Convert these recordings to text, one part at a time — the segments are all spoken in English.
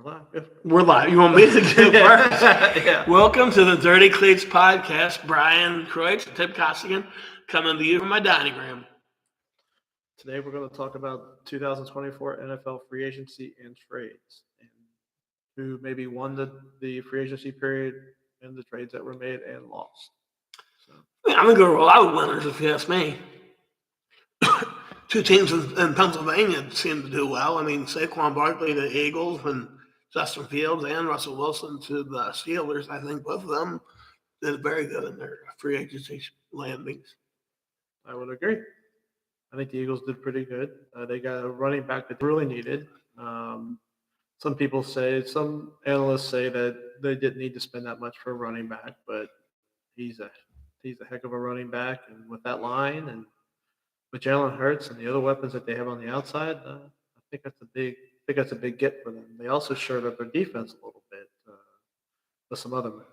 live. We're live. You want me to get first? Yeah. Welcome to the Dirty Cleats podcast. Brian Kreutz and Tim Costigan coming to you from my dining room. Today we're going to talk about 2024 NFL free agency and trades, and who maybe won the free agency period and the trades that were made and lost. So I'm going to go roll out winners if you ask me. Two teams in Pennsylvania seem to do well. I mean, Saquon Barkley to the Eagles and Justin Fields and Russell Wilson to the Steelers. I think both of them did very good in their free agency landings. I would agree. I think the Eagles did pretty good. They got a running back that they really needed. Some analysts say that they didn't need to spend that much for a running back, but he's a heck of a running back, and with that line and with Jalen Hurts and the other weapons that they have on the outside, I think that's a big get for them. They also shored up their defense a little bit with some other moves.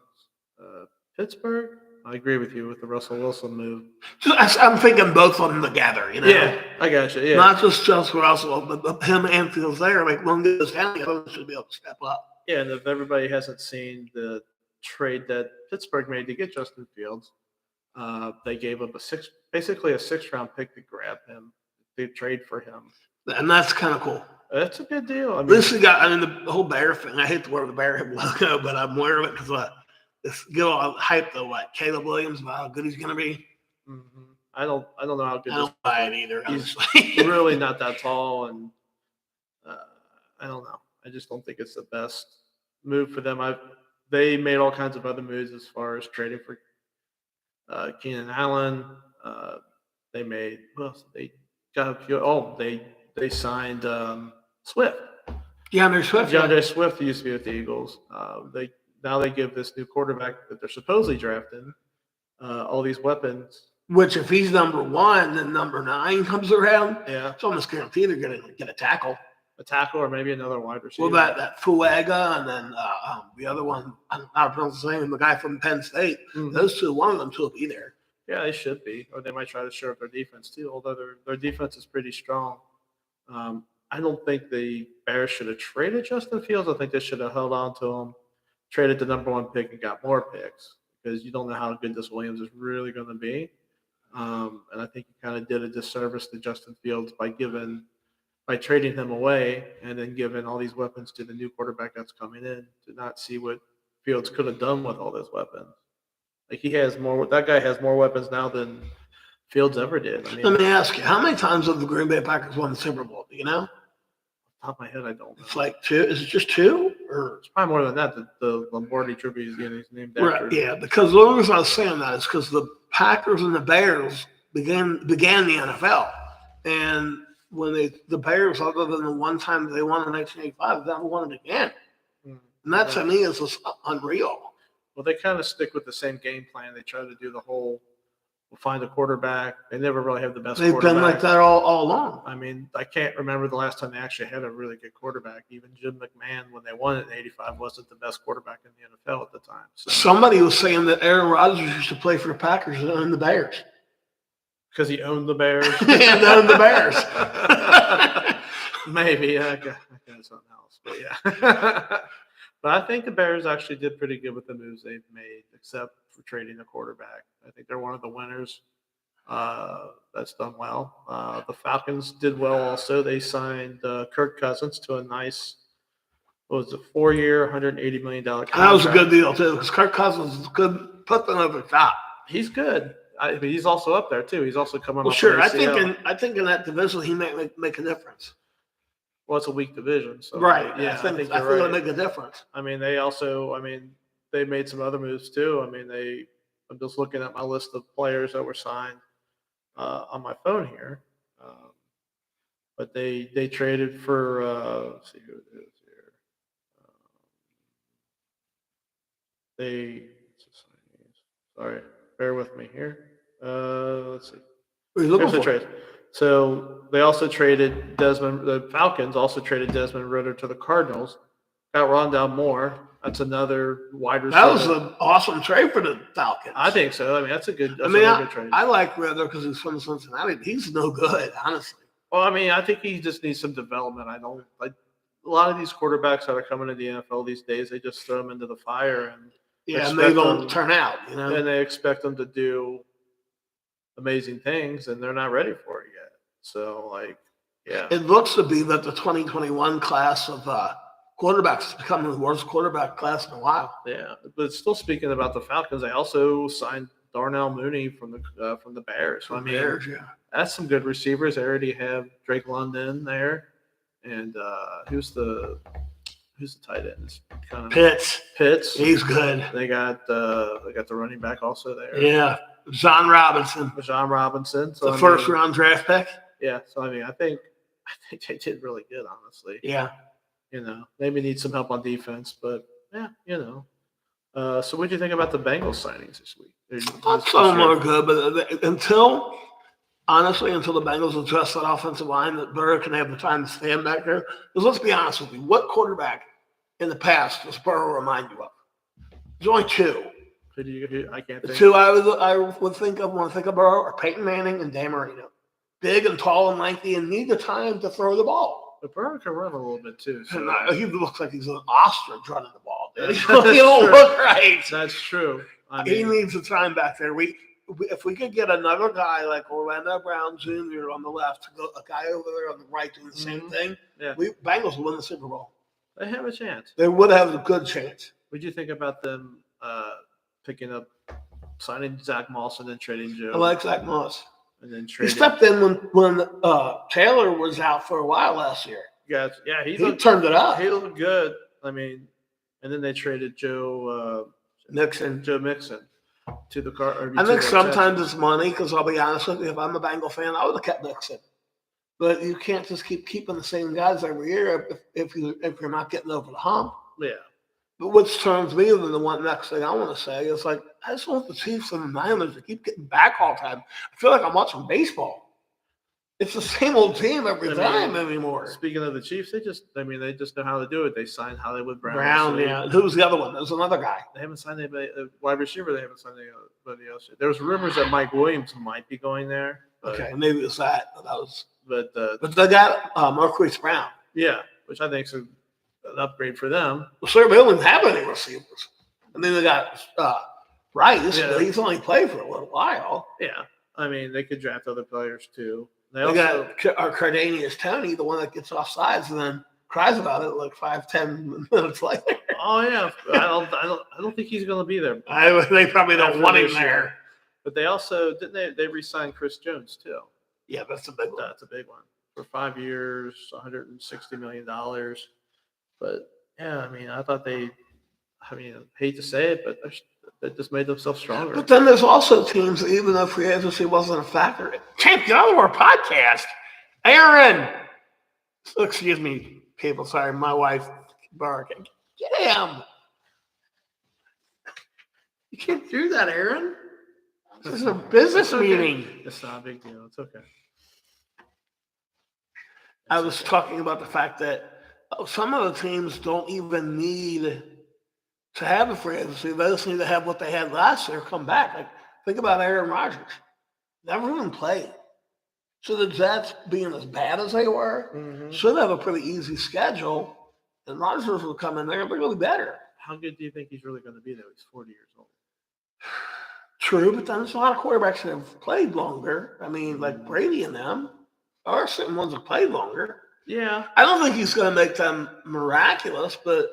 Pittsburgh, I agree with you with the Russell Wilson move. I'm thinking both of them together, you know? Yeah, I got you. Yeah, not just Russell, but him and Fields there. Like, one goes down, the other one should be able to step up. Yeah, and if everybody hasn't seen the trade that Pittsburgh made to get Justin Fields, they gave up basically a 6th-round pick to grab him. They trade for him, and that's kind of cool. That's a good deal. I mean, the whole Bear thing. I hate to wear the Bear logo, but I'm aware of it because this get all hype though. Caleb Williams, how good he's going to be. Mm-hmm. I don't know how good. I don't buy it either. He's really not that tall, and I don't know. I just don't think it's the best move for them. They made all kinds of other moves as far as trading for Keenan Allen. They got a few. Oh, they signed Swift. DeAndre Swift used to be with the Eagles. They give this new quarterback that they're supposedly drafting all these weapons. Which, if he's number 1, then number 9 comes around. Yeah, it's almost guaranteed they're going to get a tackle, or maybe another wide receiver. Well, that Fuega, and then the other one, I don't know how to pronounce his name, the guy from Penn State. Mm-hmm. Those two, one of them two will be there. Yeah, they should be, or they might try to shore up their defense too. Although their defense is pretty strong. I don't think the Bears should have traded Justin Fields. I think they should have held on to him, traded the number 1 pick, and got more picks because you don't know how good this Williams is really going to be. And I think you kind of did a disservice to Justin Fields by trading him away and then giving all these weapons to the new quarterback that's coming in to not see what Fields could have done with all those weapons. Like that guy has more weapons now than Fields ever did. I mean, let me ask you, how many times have the Green Bay Packers won the Super Bowl? Do you know? Off the top of my head, I don't know. It's like 2. Is it just 2? Or it's probably more than that. The Lombardi tribute is named after. Right, yeah, because the only reason I was saying that is because the Packers and the Bears began the NFL. And when the Bears, other than the one time they won in 1985, they never won it again. Mm-hmm. And that to me is just unreal. Well, they kind of stick with the same game plan. They try to do the whole, we'll find a quarterback. They never really have the best quarterback. They've been like that all along. I mean, I can't remember the last time they actually had a really good quarterback. Even Jim McMahon, when they won it in 85, wasn't the best quarterback in the NFL at the time. So. Somebody was saying that Aaron Rodgers used to play for the Packers and own the Bears. Because he owned the Bears? And owned the Bears. Maybe. I got something else. But yeah. But I think the Bears actually did pretty good with the moves they've made, except for trading a quarterback. I think they're one of the winners that's done well. The Falcons did well also. They signed Kirk Cousins to a nice, 4-year, $180 million contract. That was a good deal, too, because Kirk Cousins is good, put them over the top. He's good. But he's also up there, too. He's also coming up. Sure. I think in that division, he may make a difference. Well, it's a weak division, so right. Yeah, I think it'll make a difference. I mean, they made some other moves too. I mean, I'm just looking at my list of players that were signed on my phone here, but they traded for let's see who it is here. Sorry, bear with me here. Let's see. What are you looking for? Trade. So they also traded the Falcons also traded Desmond Ridder to the Cardinals. Got Rondale Moore. That's another wide receiver. That was an awesome trade for the Falcons. I think so. I mean, that's a good good trade. I like Ridder because he's from Cincinnati. He's no good, honestly. Well, I mean, I think he just needs some development. a lot of these quarterbacks that are coming to the NFL these days, they just throw them into the fire and and they don't turn out, and they expect them to do amazing things, and they're not ready for it yet. So, like, yeah. It looks to be that the 2021 class of quarterbacks is becoming the worst quarterback class in a while. Yeah, but still speaking about the Falcons, they also signed Darnell Mooney from the Bears. So, I mean, Bears, yeah. That's some good receivers. They already have Drake London there, and who's the tight end? It's kind of Pitts. He's good. They got the running back also there. Yeah, John Robinson. So The first round draft pick. Yeah, so I mean, I think they did really good, honestly. Yeah. Maybe need some help on defense, but yeah, So what do you think about the Bengals signings this week? Some of them are good, but until the Bengals adjust that offensive line, that Burrow can have the time to stand back there. Because let's be honest with you, what quarterback in the past does Burrow remind you of? There's only two. I can't think. Two I would think of when I think of Burrow are Peyton Manning and Dan Marino. Big and tall and lengthy and need the time to throw the ball. But Burrow can run a little bit too. So. He looks like he's an ostrich running the ball. He don't look right. That's true. He needs the time back there. If we could get another guy like Orlando Brown Jr. on the left, a guy over there on the right doing the same thing, Bengals will win the Super Bowl. They have a chance. They would have a good chance. What do you think about them signing Zach Moss and then trading Joe? I like Zach Moss. And then he stepped in when Taylor was out for a while last year. Yeah, he turned it up. He looked good. I mean, and then they traded Joe Mixon to the car. I think sometimes it's money because I'll be honest with you, if I'm a Bengal fan, I would have kept Mixon. But you can't just keep keeping the same guys every year if you're not getting over the hump. Yeah. But which turns me to the one next thing I want to say is like I just want the Chiefs and the Niners to keep getting back all the time. I feel like I'm watching baseball. It's the same old team every time anymore. Speaking of the Chiefs, they just know how to do it. They signed Hollywood Brown. Yeah. Who's the other one? There's another guy. They haven't signed anybody. Wide receiver. They haven't signed anybody else. There was rumors that Mike Williams might be going there. Okay, maybe it's that. But they got Marquise Brown. Yeah, which I think is an upgrade for them. Well, sir, they don't have any receivers. I mean, they got Rice, but he's only played for a little while. Yeah, I mean, they could draft other players too. They got our Cardanius Tony, the one that gets off sides and then cries about it like 5-10 minutes later. Oh yeah, I don't think he's going to be there. They probably don't want him there. But they also they re-signed Chris Jones too. Yeah, that's a big one. That's a big one for 5 years, $160 million. But yeah, I mean, I hate to say it, but they just made themselves stronger. But then there's also teams that even though free agency wasn't a factor, champ, get out of our podcast, Aaron. Excuse me, people. Sorry, my wife barking. Get him. You can't do that, Aaron. This is a business meeting. It's not a big deal. It's okay. I was talking about the fact that some of the teams don't even need to have a free agency. They just need to have what they had last year come back. Like, think about Aaron Rodgers. Never even played. So the Jets, being as bad as they were, should have a pretty easy schedule. And Rodgers will come in there and be really better. How good do you think he's really going to be, though? He's 40 years old. True, but then there's a lot of quarterbacks that have played longer. I mean, like Brady and them. There are certain ones that played longer. Yeah. I don't think he's going to make them miraculous, but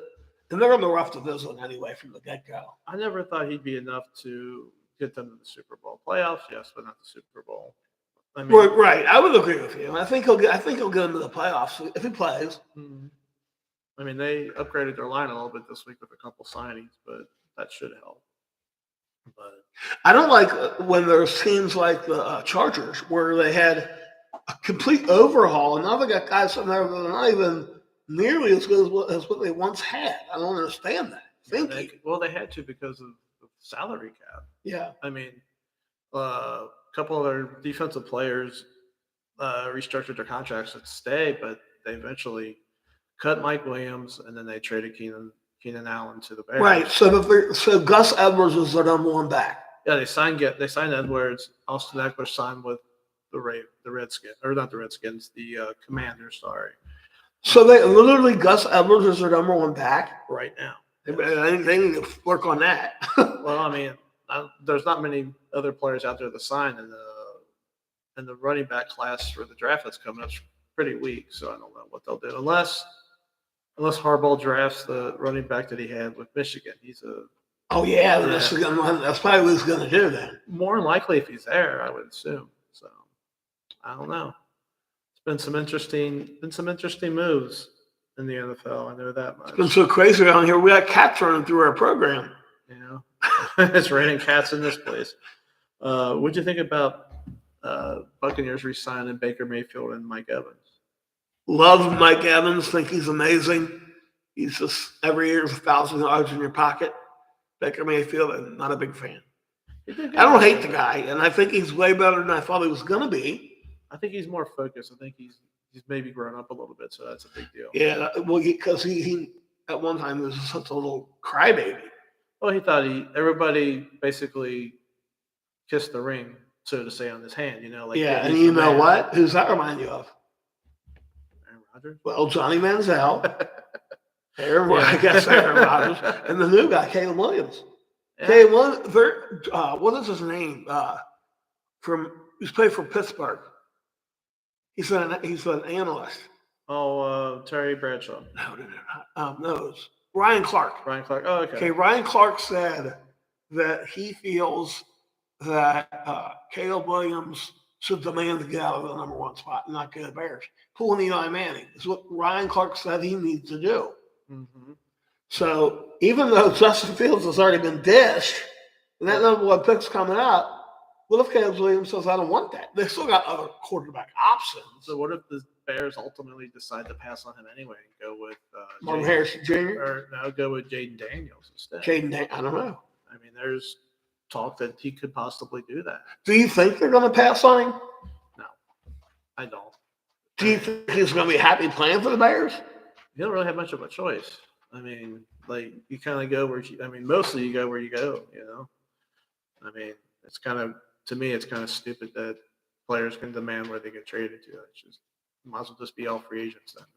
they're going to rough the visit anyway from the get-go. I never thought he'd be enough to get them to the Super Bowl. Playoffs, yes, but not the Super Bowl. I mean, right. I would agree with you. I think he'll get them to the playoffs if he plays. Mm-hmm. I mean, they upgraded their line a little bit this week with a couple signings, but that should help. But I don't like when there's teams like the Chargers where they had a complete overhaul, and now they got guys sitting there that are not even nearly as good as what they once had. I don't understand that. They had to because of the salary cap. Yeah. I mean, a couple of their defensive players restructured their contracts to stay, but they eventually cut Mike Williams, and then they traded Keenan Allen to the Bears. Right. So Gus Edwards is their number one back. Yeah, they signed Edwards. Austin Eckler signed with the Redskins, or not the Redskins, the Commanders. Sorry. So they literally Gus Edwards is their number one back. right now. They need to work on that. Well, I mean, there's not many other players out there to sign in the running back class for the draft that's coming up. It's pretty weak, so I don't know what they'll do unless Harbaugh drafts the running back that he had with Michigan. He's a Oh yeah, that's probably what he's going to do then. more than likely if he's there, I would assume. So I don't know. It's been some interesting moves in the NFL. I know that much. It's been so crazy around here. We got cats running through our program. You know, it's raining cats in this place. What'd you think about Buccaneers re-signing Baker Mayfield and Mike Evans? Love Mike Evans. Think he's amazing. He's just every year 1,000 yards in your pocket. Baker Mayfield, I'm not a big fan. I don't hate the guy, and I think he's way better than I thought he was going to be. I think he's more focused. I think he's maybe grown up a little bit, so that's a big deal. Yeah, well, because he at one time was such a little crybaby. Well, he thought everybody basically kissed the ring, so to say, on his hand. You know, like yeah, and you know what? Who's that remind you of? Aaron Rodgers. Well, Johnny Manziel. I guess Aaron Rodgers, and the new guy, Caleb Williams. Yeah. Caleb Williams, what is his name? He's played for Pittsburgh. He's an analyst. Oh, Terry Bradshaw. No, it's Ryan Clark. Ryan Clark. Oh, okay. Okay, Ryan Clark said that he feels that Caleb Williams should demand to get out of the number one spot and not get the Bears. Pulling Eli Manning is what Ryan Clark said he needs to do. Mm-hmm. So even though Justin Fields has already been dished, and that number one pick's coming up, what if Caleb Williams says, I don't want that? They still got other quarterback options. So what if the Bears ultimately decide to pass on him anyway and go with Marvin Harrison Jr.? Or no, go with Jaden Daniels instead? I don't know. I mean, there's talk that he could possibly do that. Do you think they're going to pass on him? No, I don't. Do you think he's going to be happy playing for the Bears? You don't really have much of a choice. I mean, like you kind of go mostly you go where you go, you know? I mean, it's kind of, to me, it's kind of stupid that players can demand where they get traded to. It's just, might as well just be all free agents then.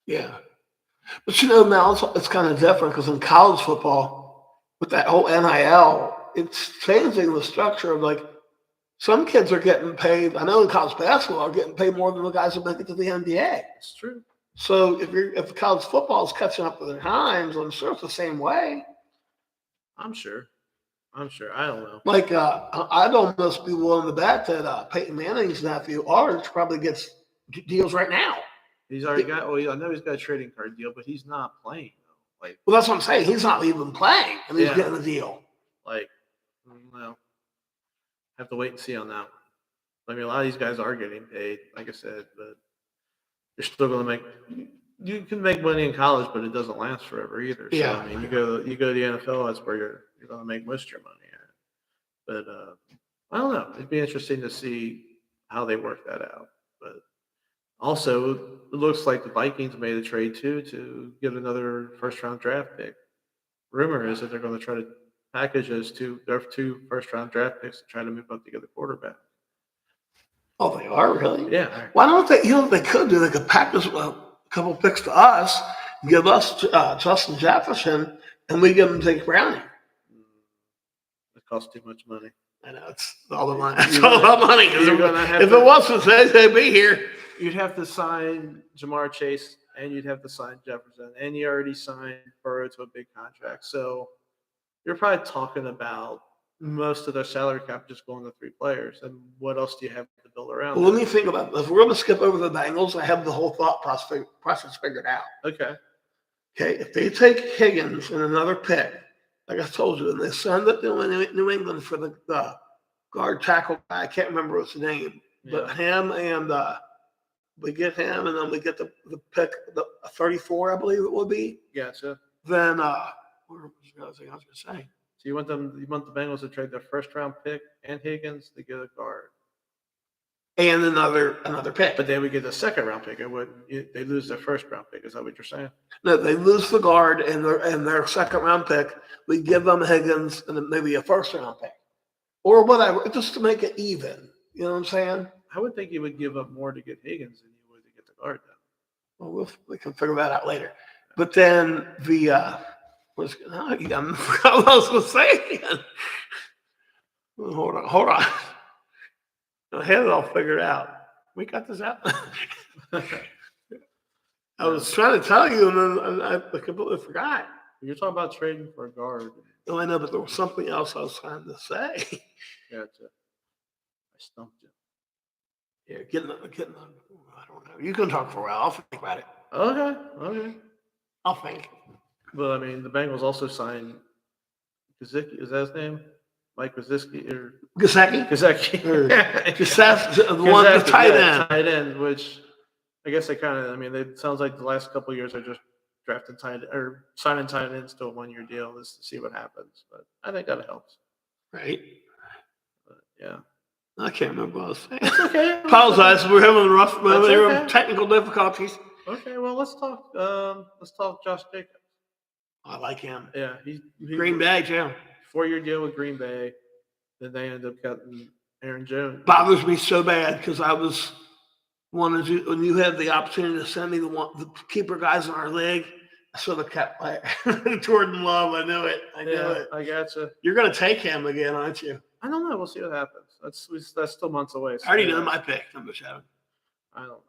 Yeah. But now it's kind of different because in college football, with that whole NIL, it's changing the structure of like, some kids are getting paid. I know in college basketball are getting paid more than the guys who make it to the NBA. It's true. So if college football is catching up with the times, I'm sure it's the same way. I'm sure. I don't know. Like I'd almost be willing to bet that Peyton Manning's nephew Arch probably gets deals right now. He's already got. Well, I know he's got a trading card deal, but he's not playing though. Like, well, that's what I'm saying. He's not even playing, and he's getting a deal. Like, well, have to wait and see on that one. I mean, a lot of these guys are getting paid, like I said, but you're still going to make. You can make money in college, but it doesn't last forever either. So, yeah. I mean, you go to the NFL, that's where you're going to make most of your money at. But I don't know. It'd be interesting to see how they work that out. But also, it looks like the Vikings made a trade too to get another first-round draft pick. Rumor is that they're going to try to package their two first-round draft picks to try to move up to get the quarterback. Oh, they are really? Yeah. Why don't they? You know what they could do? They could package a couple picks to us, give us Justin Jefferson, and we give them Jake Browning. It costs too much money. I know it's all the money. It's all about money. If it wasn't, they'd be here. You'd have to sign Jamar Chase, and you'd have to sign Jefferson, and you already signed Burrow to a big contract. So you're probably talking about most of their salary cap just going to 3 players. And what else do you have to build around? Well, let me think about this. If we're going to skip over the Bengals, I have the whole thought process figured out. Okay. If they take Higgins and another pick, like I told you, and they send it to New England for the guard tackle guy, I can't remember his name, but him and we get him, and then we get the pick, the 34, I believe it would be. Gotcha. Then what was I was going to say? So you want the Bengals to trade their first-round pick and Higgins to get a guard. And another pick. But then we get the second-round pick. They lose their first-round pick. Is that what you're saying? No, they lose the guard and their second-round pick. We give them Higgins and then maybe a first-round pick. Or whatever, just to make it even. You know what I'm saying? I would think you would give up more to get Higgins than you would to get the guard, though. Well, we can figure that out later. But then the I forgot what I was going to say again. Hold on. I had it all figured out. We got this out. I was trying to tell you, and then I completely forgot. You're talking about trading for a guard. No, I know, but there was something else I was trying to say. Gotcha. I stumped you. Yeah, getting. I don't know. You can talk for a while. I'll think about it. Okay. I'll think. Well, I mean, the Bengals also signed Gesicki. Is that his name? Mike Gesicki or Gesicki? Gesicki? The tight end. Tight end, which I guess they kind of. I mean, it sounds like the last couple of years are just drafting signing tight ends to a 1-year deal just to see what happens. But I think that helps. Right. But, yeah. I can't remember what I was saying. It's okay. Apologize. We're having rough okay. technical difficulties. Okay. Well, let's talk. Josh Jacobs. I like him. Yeah. He Green Bay, yeah. 4-year deal with Green Bay. Then they ended up cutting Aaron Jones. Bothers me so bad because I was wanted to, when you had the opportunity to send me the keeper guys in our league, I sort of kept my Jordan Love. I knew it. I knew it. I gotcha. You're going to take him again, aren't you? I don't know. We'll see what happens. That's still months away. So I already know my pick. I'm just having. I don't know.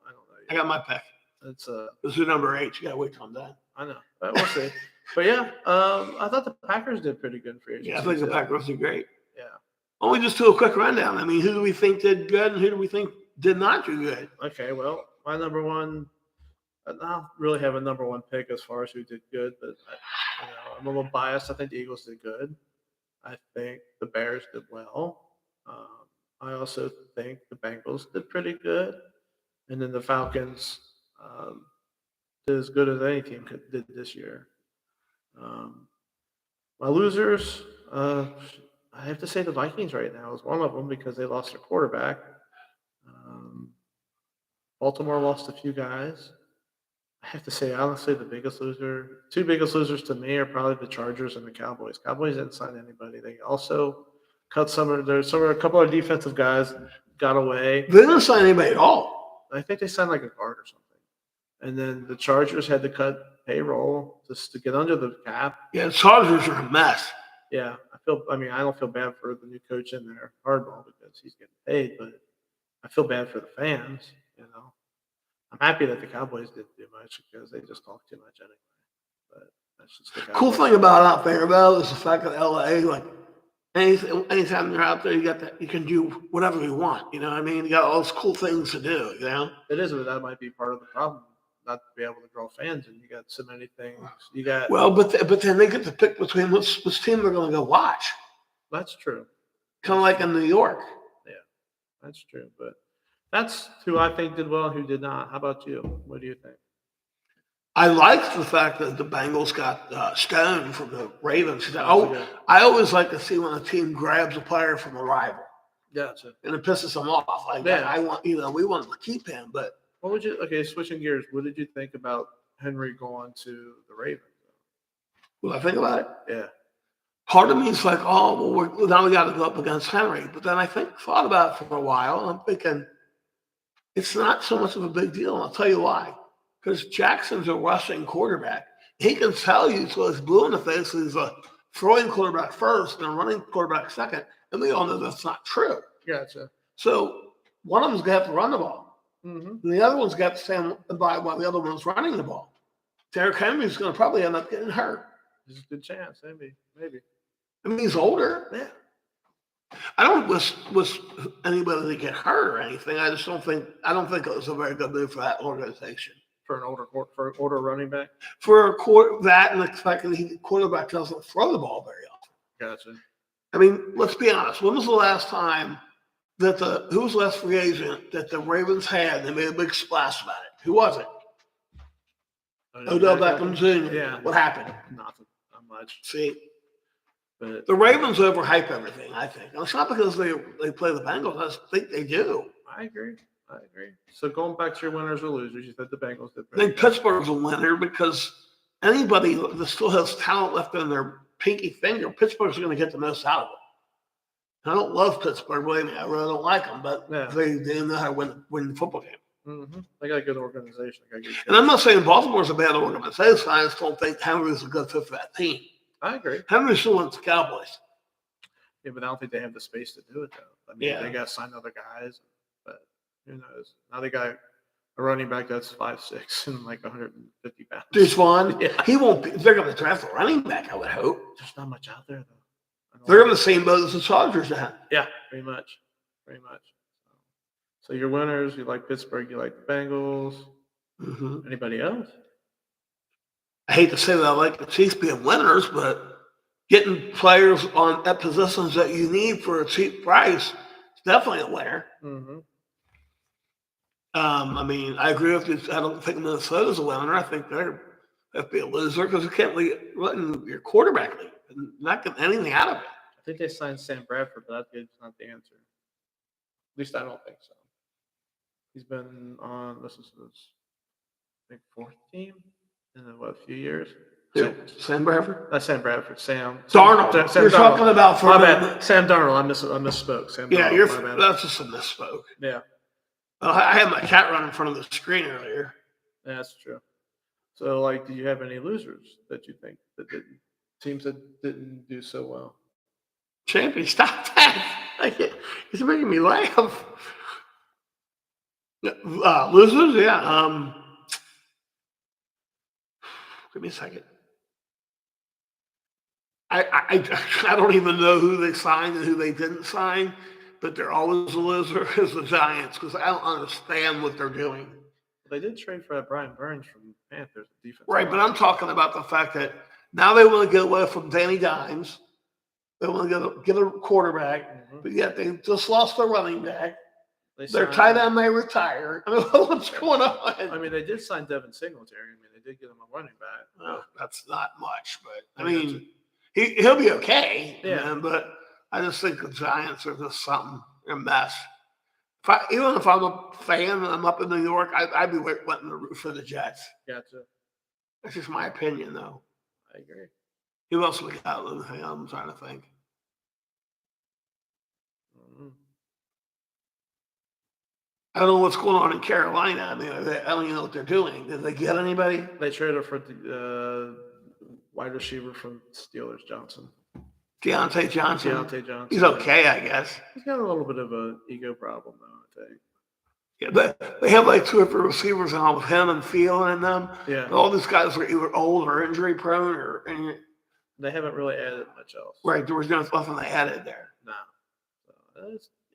I got my pick. It's this is number 8. You got to wait till I'm done. I know. But we'll see. But yeah, I thought the Packers did pretty good for you. Yeah, I think the Packers did great. Yeah. Well, we just do a quick rundown. I mean, who do we think did good and who do we think did not do good? Okay, well, my number one, I don't really have a number one pick as far as who did good, but I'm a little biased. I think the Eagles did good. I think the Bears did well. I also think the Bengals did pretty good. And then the Falcons did as good as any team did this year. My losers, I have to say the Vikings right now is one of them because they lost their quarterback. Baltimore lost a few guys. I have to say, honestly, two biggest losers to me are probably the Chargers and the Cowboys. Cowboys didn't sign anybody. They also cut a couple of defensive guys got away. They didn't sign anybody at all. I think they signed like a guard or something. And then the Chargers had to cut payroll just to get under the cap. Yeah, the Chargers are a mess. Yeah, I don't feel bad for the new coach in there, Hardball, because he's getting paid, but I feel bad for the fans, I'm happy that the Cowboys didn't do much because they just talk too much anyway. But that's just the Cowboys. Cool thing about out there, though, is the fact that LA, like, anytime you're out there, you can do whatever you want. You know what I mean? You got all those cool things to do, It is, but that might be part of the problem. Not to be able to draw fans, and you got so many things. You got but then they get to pick between which team they're going to go watch. That's true. Kind of like in New York. Yeah, that's true. But that's who I think did well and who did not. How about you? What do you think? I liked the fact that the Bengals got Stone from the Ravens. I always like to see when a team grabs a player from a rival. Gotcha. And it pisses them off. Like, I want, we want to keep him, but. Switching gears, what did you think about Henry going to the Ravens? What I think about it? Yeah. Part of me is like, now we got to go up against Henry. But then I thought about it for a while, and I'm thinking, it's not so much of a big deal, and I'll tell you why. Because Jackson's a rushing quarterback. He can tell you till he's blue in the face he's a throwing quarterback first and a running quarterback second, and we all know that's not true. Gotcha. So one of them's going to have to run the ball. Mm-hmm. And the other one's got to stand by while the other one's running the ball. Derrick Henry's going to probably end up getting hurt. There's a good chance, maybe. I mean, he's older. Yeah. I don't wish anybody to get hurt or anything. I don't think it was a very good move for that organization. For an older running back? For that and the fact that the quarterback doesn't throw the ball very often. Gotcha. I mean, let's be honest. When was the last time who was the last free agent that the Ravens had? They made a big splash about it. Who was it? Odell Beckham Jr. Yeah. What happened? Nothing. Not much. See, but the Ravens overhype everything, I think. And it's not because they play the Bengals. I just think they do. I agree. So going back to your winners or losers, you said the Bengals did. I think Pittsburgh's a winner because anybody that still has talent left in their pinky finger, Pittsburgh's going to get the most out of it. I don't love Pittsburgh, believe me. I really don't like them, but they know how to win the football game. They got a good organization. They got good And I'm not coaches. saying Baltimore's a bad organization. I just don't think Henry's a good fit for that team. I agree. Henry still wants the Cowboys. Yeah, but I don't think they have the space to do it though. I mean, Yeah. they got to sign other guys, but who knows? Now they got a running back that's 5'6" and like 150 pounds. Deuce Vaughn, Yeah. he won't be. They're going to draft a running back, I would hope. There's not much out there though. They're in the same boat as the Chargers now. Yeah, pretty much. So your winners, you like Pittsburgh, you like the Bengals. Mm-hmm. Anybody else? I hate to say that I like the Chiefs being winners, but getting players at positions that you need for a cheap price is definitely a winner. Mm-hmm. I mean, I agree with you. I don't think Minnesota's a winner. I think they're have to be a loser because you can't letting your quarterback leave and not get anything out of it. I think they signed Sam Bradford, but that's not the answer. At least I don't think so. He's been on, this is his, I think, fourth team in a few years. Sam Bradford? Not Sam Bradford, Sam Darnold. Sam You're Darnold. talking about My bad. Sam Darnold. I misspoke. Sam yeah, Darnold, my bad. that's just a misspoke. Yeah. I had my cat run in front of the screen earlier. Yeah, that's true. So, like, do you have any losers that you think that teams that didn't do so well? Champion, stop that. It's making me laugh. Losers, yeah. Give me a second. I don't even know who they signed and who they didn't sign, but they're always a loser is the Giants because I don't understand what they're doing. They did trade for Brian Burns from Panthers defense. Right, but I'm talking about the fact that now they want to get away from Danny Dimes. They want to get a quarterback, but yet they just lost their running back. Their tight end may retire. I mean, what's going on? I mean, they did sign Devin Singletary. I mean, they did get him a running back. Well, that's not much, but I mean, he'll be okay. Yeah, but I just think the Giants are just something. They're a mess. Even if I'm a fan and I'm up in New York, I'd be wanting to root for the Jets. Gotcha. That's just my opinion, though. I agree. Who else we got? I'm trying to think. I don't know what's going on in Carolina. I mean, I don't even know what they're doing. Did they get anybody? They traded for the wide receiver from Steelers, Johnson. Deontay Johnson. Deontay Johnson. He's okay, I guess. He's got a little bit of an ego problem, though, I think. Yeah, but they have like 2 or 3 receivers on with him and Thielen in them. Yeah. All these guys are either old or injury prone, they haven't really added much else. Right, there was nothing they added there. No. So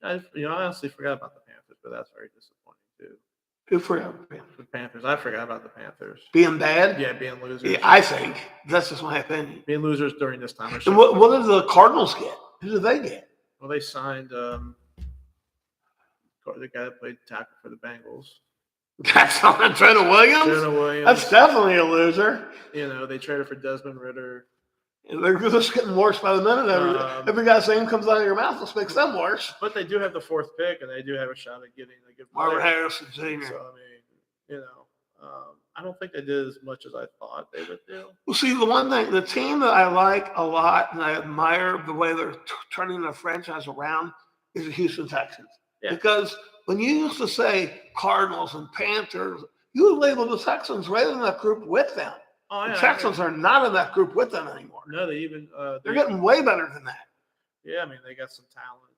I honestly forgot about the Panthers, but that's very disappointing too. Who forgot? The Panthers. I forgot about the Panthers. Being bad? Yeah, being losers. Yeah, I think. That's just my opinion. Being losers during this time. And what did the Cardinals get? Who did they get? Well, they signed the guy that played tackle for the Bengals. That's on Trent Williams? That's definitely a loser. You know, they traded for Desmond Ritter. They're just getting worse by the minute. Every guy's name comes out of your mouth, this makes them worse. But they do have the 4th pick, and they do have a shot at getting a good player. Marvin Harrison Jr. So, I mean, you know, I don't think they did as much as I thought they would do. Well, see, the team that I like a lot and I admire the way they're turning their franchise around is the Houston Texans. Yeah. Because when you used to say Cardinals and Panthers, you would label the Texans right in that group with them. Oh, yeah, the Texans are not in that group with them anymore. No, they even they're getting way better than that. Yeah, I mean they got some talent.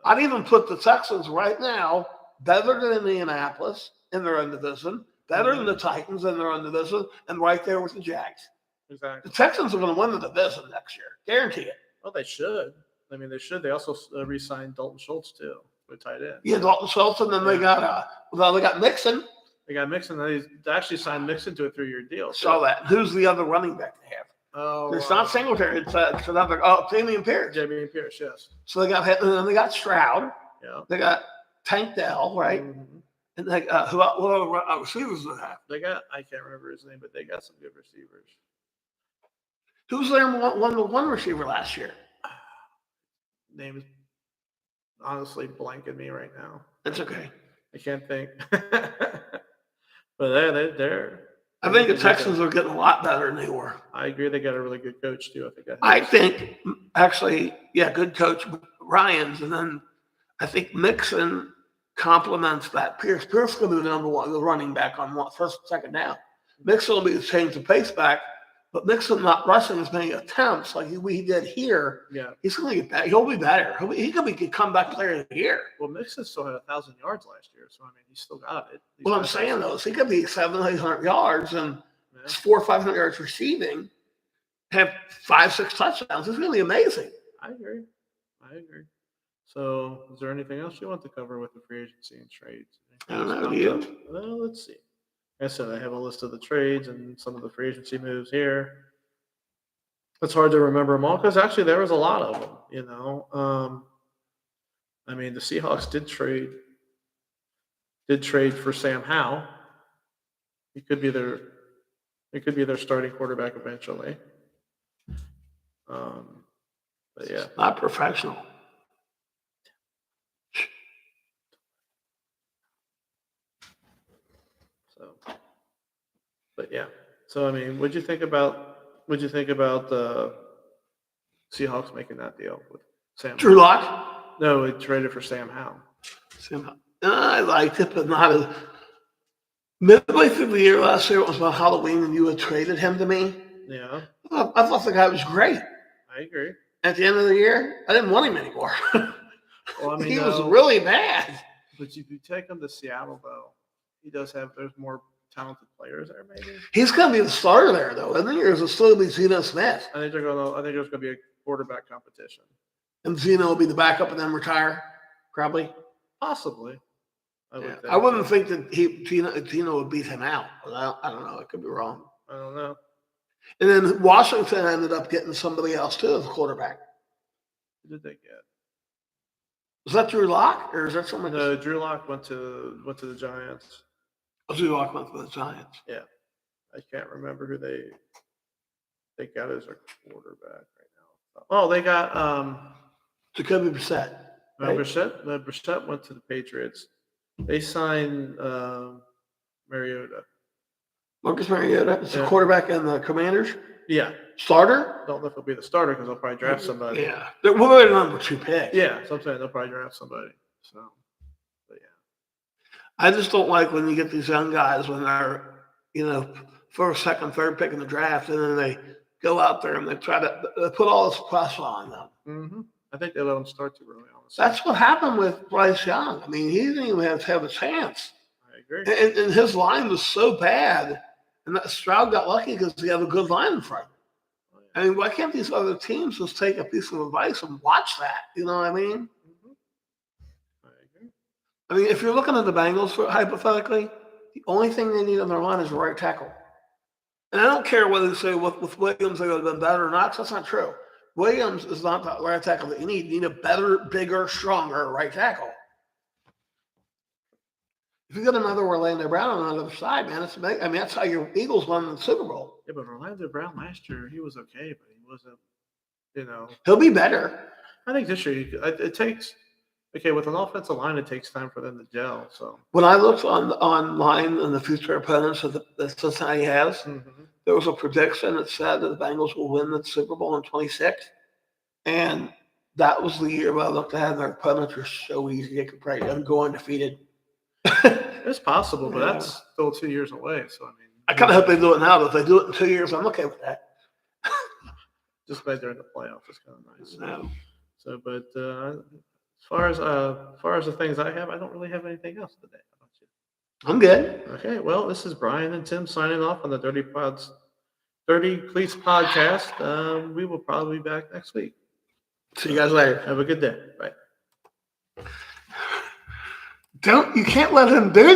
I'd even put the Texans right now better than Indianapolis in their own division, better than the Titans in their own division, and right there with the Jags. Exactly. The Texans are going to win the division next year, guarantee it. Well, they should. I mean, they should. They also re-signed Dalton Schultz too, with tight end. Yeah, Dalton Schultz, and then they got Mixon. They got Mixon. They actually signed Mixon to a 3-year deal. Saw that. Who's the other running back they have? Oh, it's not Singletary. It's another. Damian Pierce. Damian Pierce, yes. So they got Stroud. Yeah. They got Tank Dell, right? Mm-hmm. And they what other receivers do they have? They got, I can't remember his name, but they got some good receivers. Who's their one receiver last year? Name is honestly blanking me right now. That's okay. I can't think. But they're. I think the Texans are getting a lot better than they were. I agree. They got a really good coach too. I think actually, yeah, good coach Ryans, and then I think Mixon complements that Pierce. Pierce is going to be the number one, the running back on first and second down. Mixon will be to change the pace back, but Mixon not rushing as many attempts like he did here. Yeah. He's going to get better. He'll be better. He could be a comeback player of the year. Well, Mixon still had 1,000 yards last year, so I mean, he's still got it. What I'm saying though is he could be 700, 800 yards and 400 or 500 yards receiving, have 5, 6 touchdowns. It's going to be amazing. I agree. So, is there anything else you want to cover with the free agency and trades? I don't know. You? Well, let's see. Like I said, I have a list of the trades and some of the free agency moves here. It's hard to remember them all because actually there was a lot of them. You know, I mean, the Seahawks did trade for Sam Howell. He could be their starting quarterback eventually. But yeah, not professional. So, but yeah. So I mean, what'd you think about the Seahawks making that deal with Sam? Drew Lock? No, it traded for Sam Howell. I liked it, but not as. Midway through the year last year, it was about Halloween, and you had traded him to me. Yeah, I thought the guy was great. I agree. At the end of the year, I didn't want him anymore. Well, I mean, he was really bad. But if you take him to Seattle, though, there's more talented players there. Maybe he's going to be the starter there, though. I think there's still be Zeno Smith. I think there's going to be a quarterback competition, and Zeno will be the backup and then retire, probably. Possibly. I wouldn't think that Gino would beat him out. But I don't know. I could be wrong. I don't know. And then Washington ended up getting somebody else too as a quarterback. Who did they get? Was that Drew Lock or is that somebody? No, Drew Lock went to the Giants. Oh, Drew Lock went to the Giants. Yeah, I can't remember who they got as a quarterback right now. Oh, they got Jacoby Brissett. Right? Brissett went to the Patriots. They signed Mariota. Marcus Mariota is the quarterback in the Commanders? Yeah. Starter? Don't know if he'll be the starter because they'll probably draft somebody. Yeah. They're the number 2 pick. Yeah, so I'm saying they'll probably draft somebody. So, but yeah. I just don't like when you get these young guys when they're, first, second, third pick in the draft, and then they go out there and they try to put all this pressure on them. Mm-hmm. I think they let them start too early on. That's what happened with Bryce Young. I mean, he didn't even have a chance. I agree. And his line was so bad, and that Stroud got lucky because he had a good line in front. Oh, yeah. I mean, why can't these other teams just take a piece of advice and watch that? You know what I mean? Mm-hmm. I agree. I mean, if you're looking at the Bengals, hypothetically, the only thing they need on their line is a right tackle. And I don't care whether you say with Williams they would have been better or not, because that's not true. Williams is not the right tackle that you need. You need a better, bigger, stronger right tackle. If you got another Orlando Brown on the other side, man, it's amazing. I mean, that's how your Eagles won the Super Bowl. Yeah, but Orlando Brown last year, he was okay, but he wasn't, He'll be better. I think this year, it takes, with an offensive line, it takes time for them to gel. So when I looked online on the future opponents that Cincinnati has, mm-hmm. There was a prediction that said that the Bengals will win the Super Bowl in 26. And that was the year where I looked at, and their opponents were so easy they could probably go undefeated. It's possible, but that's still 2 years away. So, I mean, I kind of hope they do it now, but if they do it in 2 years, I'm okay with that. Just by during the playoffs, it's kind of nice. No. So, but as far as the things I have, I don't really have anything else today. How about you? I'm good. Okay, well, this is Brian and Tim signing off on the Dirty Cleats podcast. We will probably be back next week. See you guys later. Have a good day. Bye. You can't let him do